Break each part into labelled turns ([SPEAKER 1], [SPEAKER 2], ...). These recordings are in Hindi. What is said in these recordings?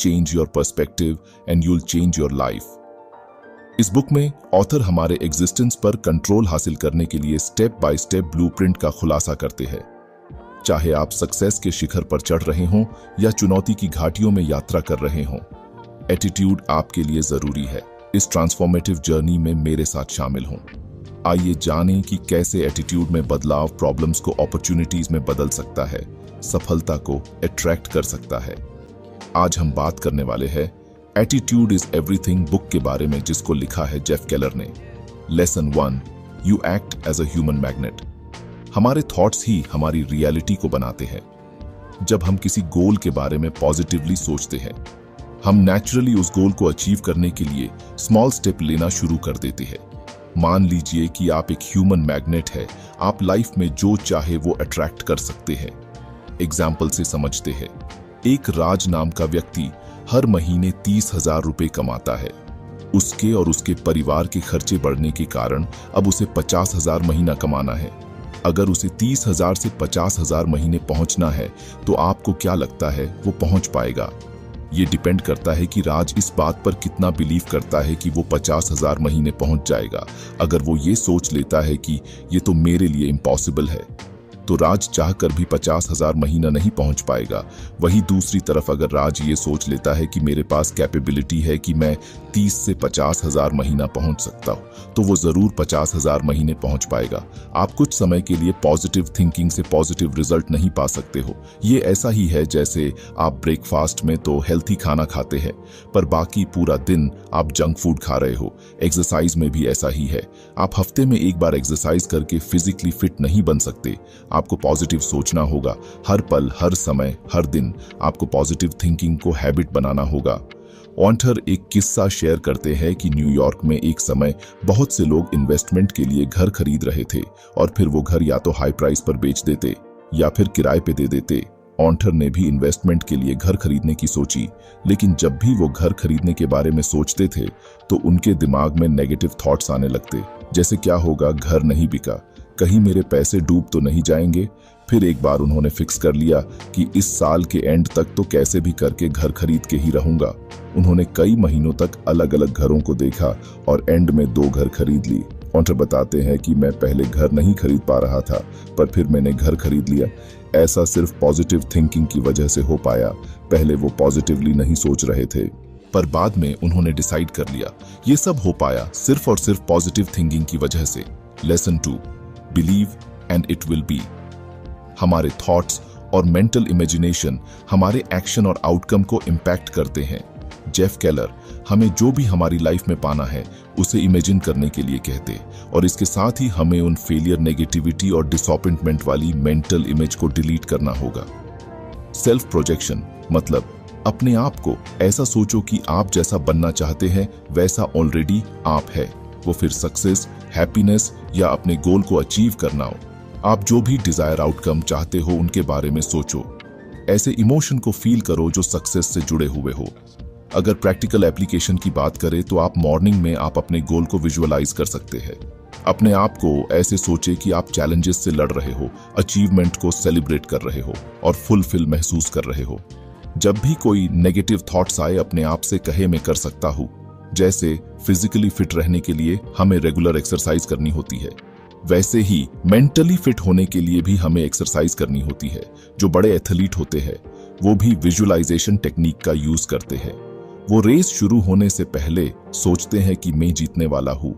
[SPEAKER 1] Change your perspective and you'll change your life. इस बुक में ऑथर हमारे एग्जिस्टेंस पर कंट्रोल हासिल करने के लिए स्टेप बाय स्टेप ब्लूप्रिंट का खुलासा करते हैं। चाहे आप सक्सेस के शिखर पर चढ़ रहे हों या चुनौती की घाटियों में यात्रा कर रहे हों, एटीट्यूड आपके लिए जरूरी है। इस ट्रांसफॉर्मेटिव जर्नी में मेरे साथ शामिल हों। आइए जानें कि कैसे एटीट्यूड में बदलाव प्रॉब्लम्स को अपॉर्चुनिटीज में बदल सकता है, सफलता को अट्रैक्ट कर सकता है। आज हम बात करने वाले हैं एटीट्यूड इज एवरीथिंग बुक के बारे में, जिसको लिखा है जेफ केलर ने। Lesson 1, you act as a human magnet. हमारे थॉट्स ही हमारी रियलिटी को बनाते हैं। जब हम किसी गोल के बारे में पॉजिटिवली सोचते हैं, हम नेचुरली उस गोल को अचीव करने के लिए स्मॉल स्टेप लेना शुरू कर देते हैं। मान लीजिए कि आप एक ह्यूमन मैग्नेट है, आप लाइफ में जो चाहे वो अट्रैक्ट कर सकते हैं। एग्जाम्पल से समझते हैं। एक राज नाम का व्यक्ति हर महीने 30,000 रुपए कमाता है। उसके और उसके परिवार के खर्चे बढ़ने के कारण अब उसे 50,000 महीना कमाना है। अगर उसे 30,000 से 50,000 महीने पहुंचना है तो आपको क्या लगता है वो पहुंच पाएगा? ये डिपेंड करता है कि राज इस बात पर कितना बिलीव करता है कि वो 50,000 महीने पहुंच जाएगा। अगर वो ये सोच लेता है कि ये तो मेरे लिए इम्पॉसिबल है, तो राज चाहकर भी 50,000 महीना नहीं पहुंच पाएगा। वहीं दूसरी तरफ अगर राज ये सोच लेता है कि मेरे पास कैपेबिलिटी है कि मैं 30 से 50,000 महीना पहुंच सकता हूं, तो वो जरूर 50,000 महीने पहुंच पाएगा। आप कुछ समय के लिए पॉजिटिव थिंकिंग से पॉजिटिव रिजल्ट नहीं पा सकते हो। ये ऐसा ही है जैसे आप ब्रेकफास्ट में तो हेल्थी खाना खाते हैं, पर बाकी पूरा दिन आप जंक फूड खा रहे हो। एक्सरसाइज में भी ऐसा ही है। आप हफ्ते में एक बार एक्सरसाइज करके फिजिकली फिट नहीं बन सकते। आपको पॉजिटिव सोचना होगा। हर पल, हर समय, हर दिन आपको पॉजिटिव थिंकिंग को हैबिट बनाना होगा। ऑथर एक किस्सा शेयर करते हैं कि न्यूयॉर्क में एक समय बहुत से लोग इन्वेस्टमेंट के लिए घर खरीद रहे थे और फिर वो घर या तो हाई प्राइस पर बेच देते या फिर किराए पे दे देते। ऑथर ने भी इन्वेस्टमेंट के लिए घर खरीदने की सोची, लेकिन जब भी वो घर खरीदने के बारे में सोचते थे तो उनके दिमाग में नेगेटिव थॉट्स आने लगते, जैसे क्या होगा, घर नहीं बिका, कहीं मेरे पैसे डूब तो नहीं जाएंगे। फिर एक बार उन्होंने फिक्स कर लिया कि इस साल के एंड तक तो कैसे भी करके घर खरीद के ही रहूंगा। उन्होंने कई महीनों तक अलग अलग घरों को देखा और एंड में 2 घर खरीद ली। ऑथर बताते हैं कि मैं पहले घर नहीं खरीद पा रहा था, पर फिर मैंने घर खरीद लिया। ऐसा सिर्फ पॉजिटिव थिंकिंग की वजह से हो पाया। पहले वो पॉजिटिवली नहीं सोच रहे थे, पर बाद में उन्होंने डिसाइड कर लिया। ये सब हो पाया सिर्फ और सिर्फ पॉजिटिव थिंकिंग की वजह से। Lesson 2, believe and it will be. हमारे थॉट्स और मेंटल इमेजिनेशन हमारे एक्शन और आउटकम को इम्पैक्ट करते हैं। जेफ केलर हमें जो भी हमारी लाइफ में पाना है उसे इमेजिन करने के लिए कहते, और इसके साथ ही हमें उन फेलियर, नेगेटिविटी और डिसअपॉइंटमेंट वाली मेंटल इमेज को डिलीट करना होगा। सेल्फ प्रोजेक्शन मतलब अपने आप को ऐसा सोचो कि आप जैसा बनना चाहते हैं वैसा ऑलरेडी आप है। वो फिर सक्सेस, हैप्पीनेस या अपने गोल को अचीव करना हो। आप जो भी डिजायर आउटकम चाहते हो उनके बारे में सोचो। ऐसे इमोशन को फील करो जो सक्सेस से जुड़े हुए हो। अगर प्रैक्टिकल एप्लीकेशन की बात करें तो आप मॉर्निंग में आप अपने गोल को विजुअलाइज कर सकते हैं। अपने आप को ऐसे सोचे कि आप चैलेंजेस से लड़ रहे हो, अचीवमेंट को सेलिब्रेट कर रहे हो और फुलफिल महसूस कर रहे हो। जब भी कोई नेगेटिव थॉट्स आए अपने आप से कहे मैं कर सकता हूँ। जैसे फिजिकली फिट रहने के लिए हमें रेगुलर एक्सरसाइज करनी होती है, वैसे ही मेंटली फिट होने के लिए भी हमें एक्सरसाइज करनी होती है। जो बड़े एथलीट होते हैं वो भी विजुअलाइजेशन टेक्निक का यूज करते हैं। वो रेस शुरू होने से पहले सोचते हैं कि मैं जीतने वाला हूं,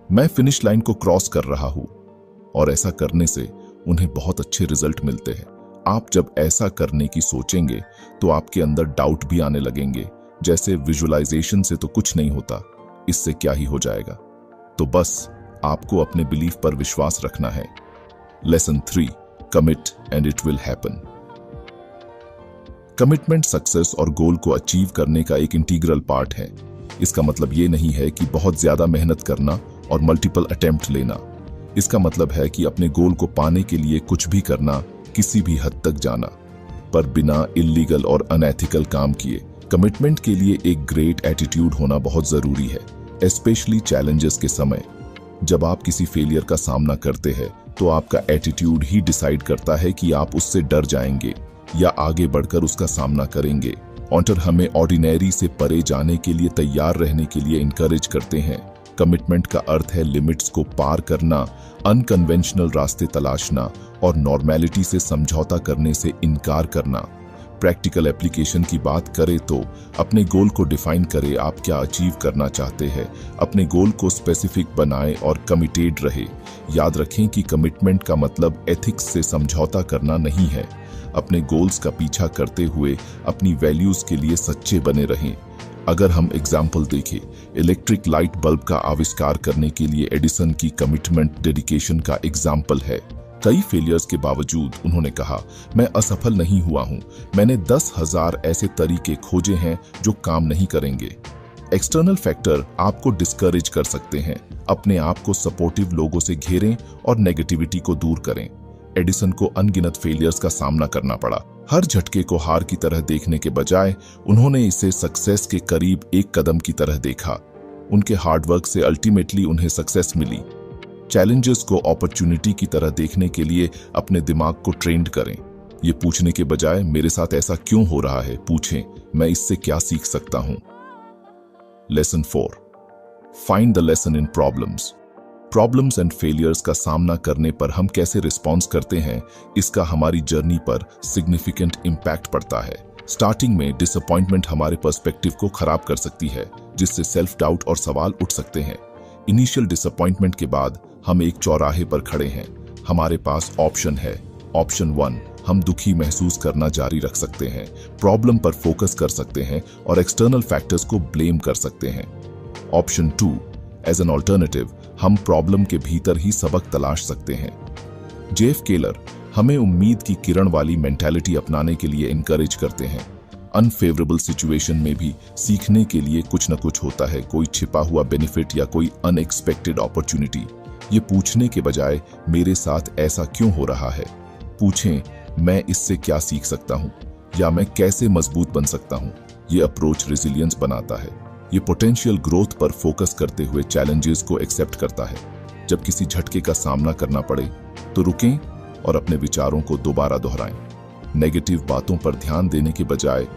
[SPEAKER 1] मैं फिनिश लाइन को क्रॉस कर रहा हूं, और ऐसा करने से उन्हें बहुत अच्छे रिजल्ट मिलते हैं। आप जब ऐसा करने की सोचेंगे तो आपके अंदर डाउट भी आने लगेंगे, जैसे विजुअलाइजेशन से तो कुछ नहीं होता, इससे क्या ही हो जाएगा। तो बस आपको अपने बिलीफ पर विश्वास रखना है। Lesson 3, commit and it will happen. Commitment success और गोल को अचीव करने का एक इंटीग्रल पार्ट है। इसका मतलब ये नहीं है कि बहुत ज्यादा मेहनत करना और मल्टीपल अटेम्प्ट लेना। इसका मतलब है कि अपने गोल को पाने के लिए कुछ भी करना, किसी भी हद तक जाना, पर बिना इल्लीगल और अनएथिकल काम किए। कमिटमेंट के लिए एक ग्रेट एटीट्यूड होना बहुत जरूरी है, स्पेशली चैलेंजेस के समय। जब आप किसी फेलियर का सामना करते हैं तो आपका एटीट्यूड ही डिसाइड करता है कि आप उससे डर जाएंगे या आगे बढ़कर उसका सामना करेंगे। ऑन्टर हमें ऑर्डिनरी से परे जाने के लिए तैयार रहने के लिए इनकरेज करते हैं। कमिटमेंट का अर्थ है लिमिट्स को पार करना, अनकन्वेंशनल रास्ते तलाशना और नॉर्मेलिटी से समझौता करने से इनकार करना। प्रैक्टिकल एप्लीकेशन की बात करें तो अपने गोल को डिफाइन करें, आप क्या अचीव करना चाहते हैं। अपने गोल को स्पेसिफिक बनाएं और कमिटेड रहे। याद रखें कि कमिटमेंट का मतलब एथिक्स से समझौता करना नहीं है। अपने गोल्स का पीछा करते हुए अपनी वैल्यूज के लिए सच्चे बने रहें। अगर हम एग्जाम्पल देखें, इलेक्ट्रिक लाइट बल्ब का आविष्कार करने के लिए एडिसन की कमिटमेंट डेडिकेशन का एग्जाम्पल है। कई फेलियर्स के बावजूद उन्होंने कहा, मैं असफल नहीं हुआ हूं, मैंने 10,000 ऐसे तरीके खोजे हैं जो काम नहीं करेंगे। एक्सटर्नल फैक्टर आपको डिस्करेज कर सकते हैं। अपने आप को सपोर्टिव लोगों से घेरें और नेगेटिविटी को दूर करें। एडिसन को अनगिनत फेलियर्स का सामना करना पड़ा। हर झटके को हार की तरह देखने के बजाय उन्होंने इसे सक्सेस के करीब एक कदम की तरह देखा। उनके हार्डवर्क से अल्टीमेटली उन्हें सक्सेस मिली। चैलेंजेस को अपॉर्चुनिटी की तरह देखने के लिए अपने दिमाग को ट्रेंड करें। ये पूछने के बजाय मेरे साथ ऐसा क्यों हो रहा है, पूछें मैं इससे क्या सीख सकता हूं। Lesson 4, find the lesson in problems. Problems and failures का सामना करने पर हम कैसे रिस्पॉन्स करते हैं, इसका हमारी जर्नी पर सिग्निफिकेंट इम्पैक्ट पड़ता है। स्टार्टिंग में डिसअपॉइंटमेंट हमारे पर्सपेक्टिव को खराब कर सकती है, जिससे सेल्फ डाउट और सवाल उठ सकते हैं। इनिशियल डिसअपॉइंटमेंट के बाद हम एक चौराहे पर खड़े हैं। हमारे पास ऑप्शन है। ऑप्शन 1, हम दुखी महसूस करना जारी रख सकते हैं, प्रॉब्लम पर फोकस कर सकते हैं और एक्सटर्नल फैक्टर्स को ब्लेम कर सकते हैं। ऑप्शन 2, एज एन ऑल्टरनेटिव, हम प्रॉब्लम के भीतर ही सबक तलाश सकते हैं। जेफ केलर हमें उम्मीद की किरण वाली मेंटालिटी अपनाने के लिए इनकरेज करते हैं। अनफेवरेबल सिचुएशन में भी सीखने के लिए कुछ न कुछ होता है, कोई छिपा हुआ बेनिफिट या कोई अनएक्सपेक्टेड अपॉर्चुनिटी। ये पूछने के बजाय मेरे साथ ऐसा क्यों हो रहा है, पूछें मैं इससे क्या सीख सकता हूँ या मैं कैसे मजबूत बन सकता हूँ। ये अप्रोच रेजिलियंस बनाता है। ये पोटेंशियल ग्रोथ पर फोकस करते हुए चैलेंजेस को एक्सेप्ट करता है। जब किसी झटके का सामना करना पड़े तो रुकें और अपने विचारों को दोबारा दोहराएं। नेगेटिव बातों पर ध्यान देने के बजाय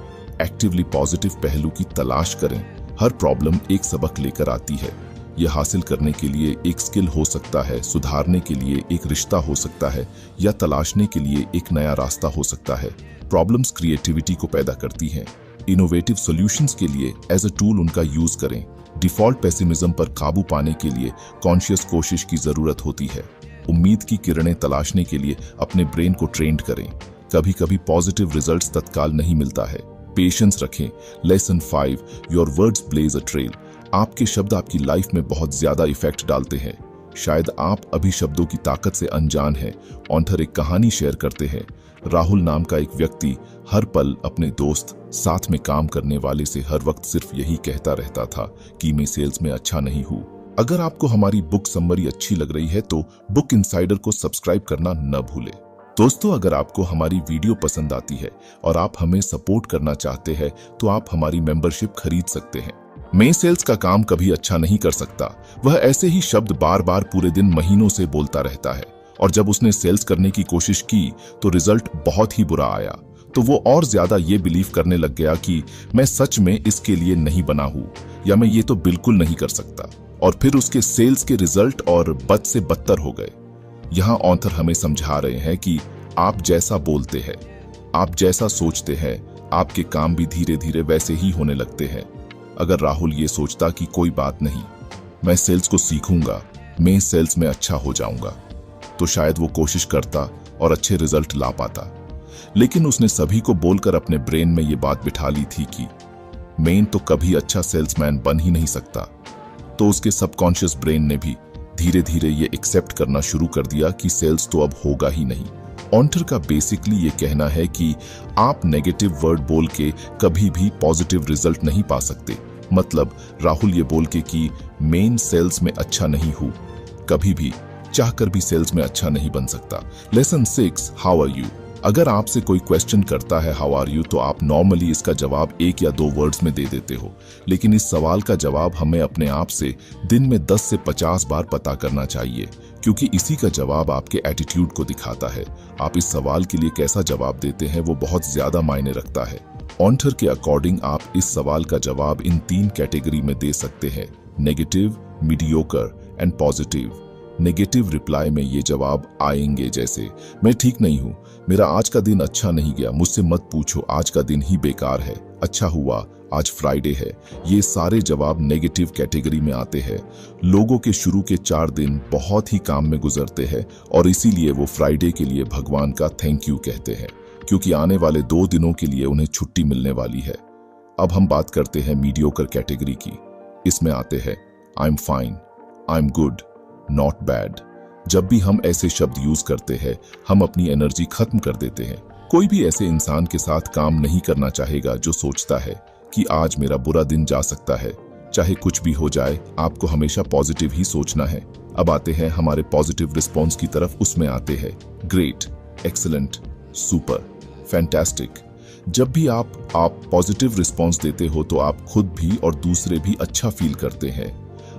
[SPEAKER 1] एक्टिवली पॉजिटिव पहलू की तलाश करें। हर प्रॉब्लम एक सबक लेकर आती है। यह हासिल करने के लिए एक स्किल हो सकता है, सुधारने के लिए एक रिश्ता हो सकता है या तलाशने के लिए एक नया रास्ता हो सकता है। प्रॉब्लम्स क्रिएटिविटी को पैदा करती हैं। इनोवेटिव सॉल्यूशंस के लिए एज अ टूल उनका यूज करें। डिफॉल्ट पेसिमिज्म पर काबू पाने के लिए कॉन्शियस कोशिश की जरूरत होती है। उम्मीद की किरणें तलाशने के लिए अपने ब्रेन को ट्रेंड करें। कभी कभी पॉजिटिव रिजल्ट्स तत्काल नहीं मिलता है, पेशेंस रखें। Lesson 5, your words blaze a trail. आपके शब्द आपकी लाइफ में बहुत ज्यादा इफेक्ट डालते हैं। शायद आप अभी शब्दों की ताकत से अनजान हैं। ऑन्थर एक कहानी शेयर करते हैं। राहुल नाम का एक व्यक्ति हर पल अपने दोस्त, साथ में काम करने वाले से हर वक्त सिर्फ यही कहता रहता था कि मैं सेल्स में अच्छा नहीं हूँ। अगर आपको हमारी बुक समरी अच्छी लग रही है तो बुक इनसाइडर को सब्सक्राइब करना न भूलें। दोस्तों, अगर आपको हमारी वीडियो पसंद आती है और आप हमें सपोर्ट करना चाहते हैं तो आप हमारी मेंबरशिप खरीद सकते हैं। मैं सेल्स का काम कभी अच्छा नहीं कर सकता। वह ऐसे ही शब्द बार बार पूरे दिन महीनों से बोलता रहता है और जब उसने सेल्स करने की कोशिश की तो रिजल्ट बहुत ही बुरा आया। तो वो और ज्यादा ये बिलीव करने लग गया कि मैं सच में इसके लिए नहीं बना हूं या मैं ये तो बिल्कुल नहीं कर सकता। और फिर उसके सेल्स के रिजल्ट और बद से बदतर हो गए। यहाँ ऑथर हमें समझा रहे हैं कि आप जैसा बोलते हैं, आप जैसा सोचते हैं, आपके काम भी धीरे धीरे वैसे ही होने लगते हैं। अगर राहुल ये सोचता कि कोई बात नहीं, मैं सेल्स को सीखूंगा, मैं सेल्स में अच्छा हो जाऊंगा, तो शायद वो कोशिश करता और अच्छे रिजल्ट ला पाता। लेकिन उसने सभी को बोलकर अपने ब्रेन में ये बात बिठा ली थी कि मैं तो कभी अच्छा सेल्समैन बन ही नहीं सकता। तो उसके सबकॉन्शियस ब्रेन ने भी धीरे धीरे ये एक्सेप्ट करना शुरू कर दिया कि सेल्स तो अब होगा ही नहीं। ऑन्टर का बेसिकली ये कहना है कि आप नेगेटिव वर्ड बोल के कभी भी पॉजिटिव रिजल्ट नहीं पा सकते। मतलब राहुल ये बोल के कि मेन सेल्स में अच्छा नहीं हूं, कभी भी चाहकर भी सेल्स में अच्छा नहीं बन सकता। Lesson 6, how are you. अगर आपसे कोई क्वेश्चन करता है हाउ आर यू, तो आप नॉर्मली इसका जवाब 1 या 2 वर्ड्स में दे देते हो। लेकिन इस सवाल का जवाब हमें अपने आप से दिन में 10 से 50 बार पता करना चाहिए, क्योंकि इसी का जवाब आपके एटीट्यूड को दिखाता है। आप इस सवाल के लिए कैसा जवाब देते हैं वो बहुत ज्यादा मायने रखता है। ऑन्टर के अकॉर्डिंग आप इस सवाल का जवाब इन 3 कैटेगरी में दे सकते हैं, negative, mediocre and positive. Negative reply में ये जवाब आएंगे जैसे, मैं ठीक नहीं हूँ, मेरा आज का दिन अच्छा नहीं गया, मुझसे मत पूछो, आज का दिन ही बेकार है, अच्छा हुआ आज फ्राइडे है। ये सारे जवाब नेगेटिव कैटेगरी में आते हैं। लोगों के शुरू के 4 दिन बहुत ही काम में गुजरते हैं और इसीलिए वो फ्राइडे के लिए भगवान का थैंक यू कहते हैं, क्योंकि आने वाले 2 दिनों के लिए उन्हें छुट्टी मिलने वाली है। अब हम बात करते हैं मीडियोकर कैटेगरी की। इसमें आते हैं I am fine, I am good, not bad. जब भी हम ऐसे शब्द यूज करते हैं, हम अपनी एनर्जी खत्म कर देते हैं। कोई भी ऐसे इंसान के साथ काम नहीं करना चाहेगा जो सोचता है कि आज मेरा बुरा दिन जा सकता है। चाहे कुछ भी हो जाए, आपको हमेशा पॉजिटिव ही सोचना है। अब आते हैं हमारे पॉजिटिव रिस्पॉन्स की तरफ। उसमें आते हैं ग्रेट, एक्सीलेंट, सुपर, फैंटास्टिक। जब भी आप पॉजिटिव रिस्पॉन्स देते हो तो आप खुद भी और दूसरे भी अच्छा फील करते हैं।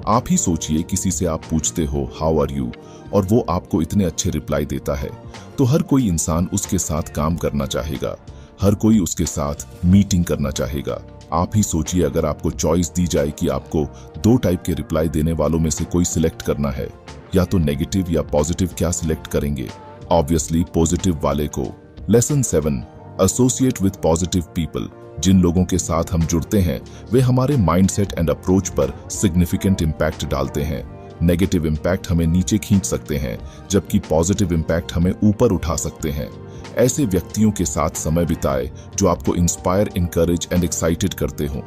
[SPEAKER 1] आप ही सोचिए, किसी से आप पूछते हो हाउ आर यू और वो आपको इतने अच्छे रिप्लाई देता है, तो हर कोई इंसान उसके साथ काम करना चाहेगा, हर कोई उसके साथ मीटिंग करना चाहेगा। आप ही सोचिए, अगर आपको चॉइस दी जाए कि आपको 2 टाइप के रिप्लाई देने वालों में से कोई सिलेक्ट करना है, या तो नेगेटिव या पॉजिटिव, क्या सिलेक्ट करेंगे? ऑब्वियसली पॉजिटिव वाले को। Lesson 7, associate with positive people. जिन लोगों के साथ हम जुड़ते हैं वे हमारे माइंडसेट एंड अप्रोच पर सिग्निफिकेंट इम्पैक्ट डालते हैं। नेगेटिव इम्पैक्ट हमें नीचे खींच सकते हैं, जबकि पॉजिटिव इम्पैक्ट हमें ऊपर उठा सकते हैं। ऐसे व्यक्तियों के साथ समय बिताए जो आपको इंस्पायर, इनकरेज एंड एक्साइटेड करते हो।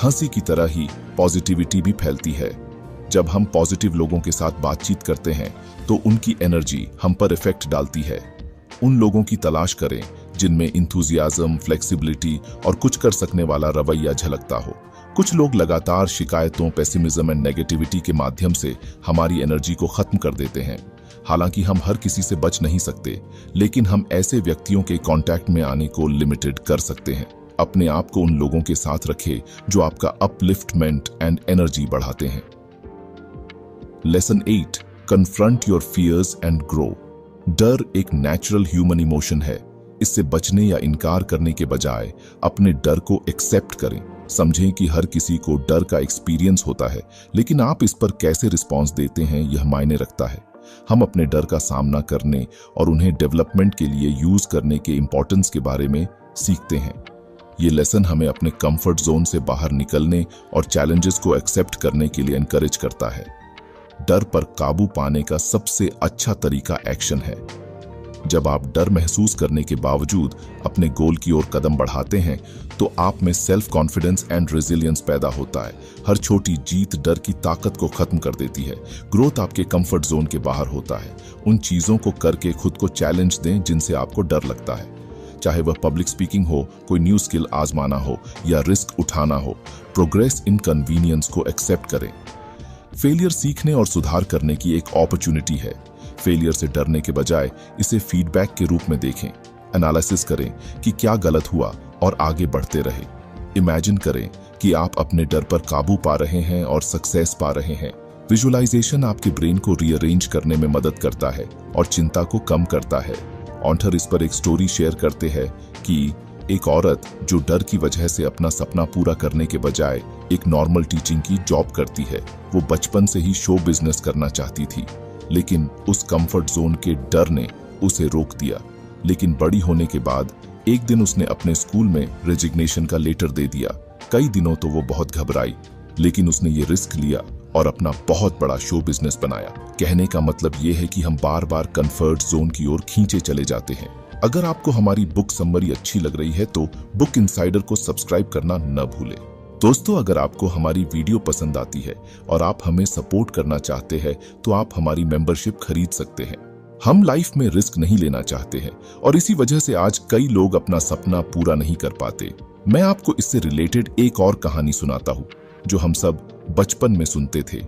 [SPEAKER 1] हंसी की तरह ही पॉजिटिविटी भी फैलती है। जब हम पॉजिटिव लोगों के साथ बातचीत करते हैं तो उनकी एनर्जी हम पर इफेक्ट डालती है। उन लोगों की तलाश करें जिनमें इंथुजियाज्म, फ्लेक्सिबिलिटी और कुछ कर सकने वाला रवैया झलकता हो। कुछ लोग लगातार शिकायतों, पेसिमिज्म एंड नेगेटिविटी के माध्यम से हमारी एनर्जी को खत्म कर देते हैं। हालांकि हम हर किसी से बच नहीं सकते, लेकिन हम ऐसे व्यक्तियों के कांटेक्ट में आने को लिमिटेड कर सकते हैं। अपने आप को उन लोगों के साथ रखें जो आपका अपलिफ्टमेंट एंड एनर्जी बढ़ाते हैं। Lesson 8, confront your fears and grow. डर एक नेचुरल ह्यूमन इमोशन है। इससे बचने या इनकार करने के बजाय अपने डर को एक्सेप्ट करें। समझें कि हर किसी को डर का एक्सपीरियंस होता है, लेकिन आप इस पर कैसे रिस्पॉन्स देते हैं यह मायने रखता है। हम अपने डर का सामना करने और उन्हें डेवलपमेंट के लिए यूज करने के इंपॉर्टेंस के बारे में सीखते हैं। ये लेसन हमें अपने कंफर्ट जोन से बाहर निकलने और चैलेंजेस को एक्सेप्ट करने के लिए एनकरेज करता है। डर पर काबू पाने का सबसे अच्छा तरीका एक्शन है। जब आप डर महसूस करने के बावजूद अपने गोल की ओर कदम बढ़ाते हैं तो आप में सेल्फ कॉन्फिडेंस एंड रेजिलियंस पैदा होता है। हर छोटी जीत डर की ताकत को खत्म कर देती है। ग्रोथ आपके कंफर्ट जोन के बाहर होता है। उन चीजों को करके खुद को चैलेंज दें जिनसे आपको डर लगता है, चाहे वह पब्लिक स्पीकिंग हो, कोई न्यू स्किल आजमाना हो या रिस्क उठाना हो। प्रोग्रेस इन कन्वीनियंस को एक्सेप्ट करें। फेलियर सीखने और सुधार करने की एक अपॉर्चुनिटी है। फेलियर से डरने के बजाय इसे फीडबैक के रूप में देखें। एनालिसिस करें कि क्या गलत हुआ और आगे बढ़ते रहे। इमेजिन करें कि आप अपने डर पर काबू पा रहे हैं और सक्सेस पा रहे हैं। विजुअलाइजेशन आपके ब्रेन को रीअरेंज करने में मदद करता है और चिंता को कम करता है। ऑन्टर इस पर एक स्टोरी शेयर करते हैं कि एक औरत जो डर की वजह से अपना सपना पूरा करने के बजाय एक नॉर्मल टीचिंग की जॉब करती है। वो बचपन से ही शो बिजनेस करना चाहती थी, लेकिन उस कंफर्ट जोन के डर ने उसे रोक दिया। लेकिन बड़ी होने के बाद एक दिन उसने अपने स्कूल में रेजिग्नेशन का लेटर दे दिया। कई दिनों तो वो बहुत घबराई, लेकिन उसने ये रिस्क लिया और अपना बहुत बड़ा शो बिजनेस बनाया। कहने का मतलब ये है कि हम बार बार कंफर्ट जोन की ओर खींचे चले जाते हैं। अगर आपको हमारी बुक समरी अच्छी लग रही है तो बुक इनसाइडर को सब्सक्राइब करना न भूलें। दोस्तों, अगर आपको हमारी वीडियो पसंद आती है और आप हमें सपोर्ट करना चाहते हैं तो आप हमारी मेंबरशिप खरीद सकते हैं। हम लाइफ में रिस्क नहीं लेना चाहते हैं और इसी वजह से आज कई लोग अपना सपना पूरा नहीं कर पाते। मैं आपको इससे रिलेटेड एक और कहानी सुनाता हूँ जो हम सब बचपन में सुनते थे।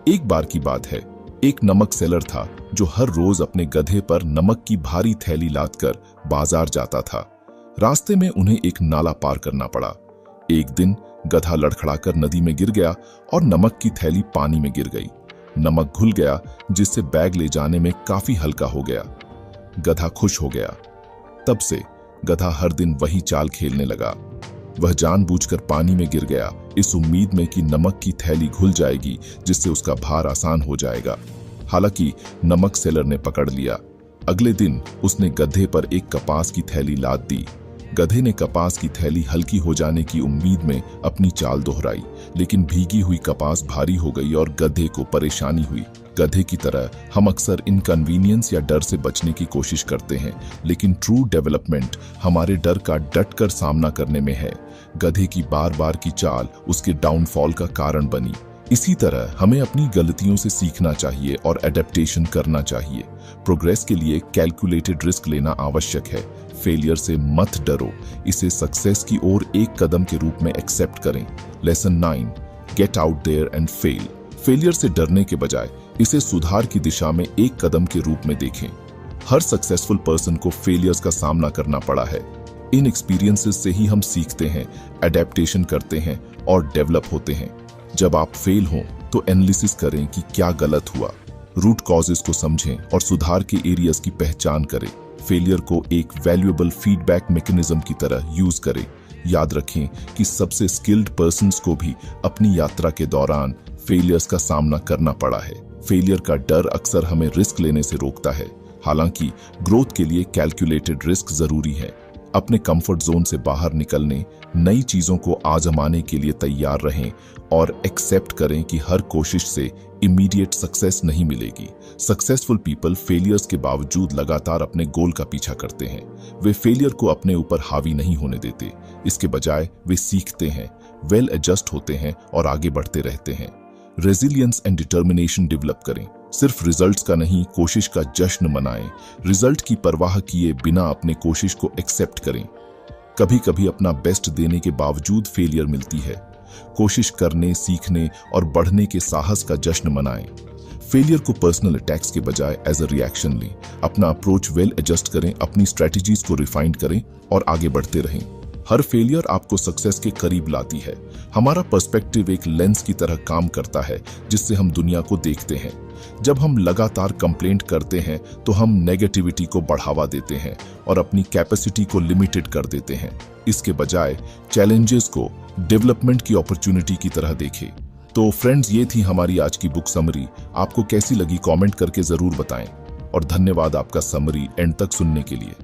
[SPEAKER 1] एक बार की बात है, एक नमक सेलर था जो हर रोज अपने गधे पर नमक की भारी थैली लादकर बाजार जाता था। रास्ते में उन्हें एक नाला पार करना पड़ा। एक दिन गधा लड़खड़ाकर नदी में गिर गया और नमक की थैली पानी में गिर गई। नमक घुल गया, जिससे बैग ले जाने में काफी हल्का हो गया। गधा खुश हो गया। तब से गधा हर दिन वही चाल खेलने लगा। वह जानबूझकर पानी में गिर गया, इस उम्मीद में कि नमक की थैली घुल जाएगी जिससे उसका भार आसान हो जाएगा। हालांकि नमक सेलर ने पकड़ लिया। अगले दिन उसने गधे पर एक कपास की थैली लाद दी। गधे ने कपास की थैली हल्की हो जाने की उम्मीद में अपनी चाल दोहराई, लेकिन भीगी हुई कपास भारी हो गई और गधे को परेशानी हुई। गधे की तरह हम अक्सर इनकन्वीनियंस या डर से बचने की कोशिश करते हैं, लेकिन ट्रू डेवलपमेंट हमारे डर का डटकर सामना करने में है। गधे की बार बार की चाल उसके डाउनफॉल का कारण बनी। इसी तरह हमें अपनी गलतियों से सीखना चाहिए और एडेप्टेशन करना चाहिए। प्रोग्रेस के लिए कैलकुलेटेड रिस्क लेना आवश्यक है। फेलियर से मत डरो, इसे सक्सेस की ओर एक कदम के रूप में एक्सेप्ट करें। Lesson 9, get out there and fail. Failure से डरने के बजाय इसे सुधार की दिशा में एक कदम के रूप में देखें। हर सक्सेसफुल पर्सन को फेलियर्स का सामना करना पड़ा है। इन एक्सपीरियंसेस से ही हम सीखते हैं, एडेप्टेशन करते हैं और डेवलप होते हैं। जब आप फेल हों तो एनालिसिस करें कि क्या गलत हुआ, रूट कॉजेस को समझें और सुधार के एरियाज की पहचान करें। फेलियर को एक वैल्यूएबल फीडबैक मैकेनिज्म की तरह यूज करें। याद रखें कि सबसे स्किल्ड पर्सन्स को भी अपनी यात्रा के दौरान फेलियर्स का सामना करना पड़ा है। फेलियर का डर अक्सर हमें रिस्क लेने से रोकता है, हालांकि ग्रोथ के लिए कैलकुलेटेड रिस्क जरूरी है। अपने कंफर्ट जोन से बाहर निकलने, नई चीजों को आजमाने के लिए तैयार रहें और एक्सेप्ट करें कि हर कोशिश से इमीडिएट सक्सेस नहीं मिलेगी। सक्सेसफुल पीपल फेलियर्स के बावजूद लगातार अपने गोल का पीछा करते हैं। वे फेलियर को अपने ऊपर हावी नहीं होने देते, इसके बजाय वे सीखते हैं, वेल एडजस्ट होते हैं और आगे बढ़ते रहते हैं। रेजिलियंस एंड डिटर्मिनेशन डेवलप करें। सिर्फ रिजल्ट्स का नहीं, कोशिश का जश्न मनाएं। रिजल्ट की परवाह किए बिना अपने कोशिश को एक्सेप्ट करें। कभी कभी अपना बेस्ट देने के बावजूद फेलियर मिलती है। कोशिश करने, सीखने और बढ़ने के साहस का जश्न मनाएं। फेलियर को पर्सनल अटैक्स के बजाय एज अ रिएक्शन लें। अपना अप्रोच वेल एडजस्ट करें, अपनी स्ट्रेटजीज को रिफाइन करें और आगे बढ़ते रहें। हर फेलियर आपको सक्सेस के करीब लाती है। हमारा पर्सपेक्टिव एक लेंस की तरह काम करता है जिससे हम दुनिया को देखते हैं। जब हम लगातार कंप्लेंट करते हैं तो हम नेगेटिविटी को बढ़ावा देते हैं और अपनी कैपेसिटी को लिमिटेड कर देते हैं। इसके बजाय चैलेंजेस को डेवलपमेंट की अपॉर्चुनिटी की तरह देखें। तो फ्रेंड्स, ये थी हमारी आज की बुक समरी। आपको कैसी लगी कमेंट करके जरूर बताएं और धन्यवाद आपका समरी एंड तक सुनने के लिए।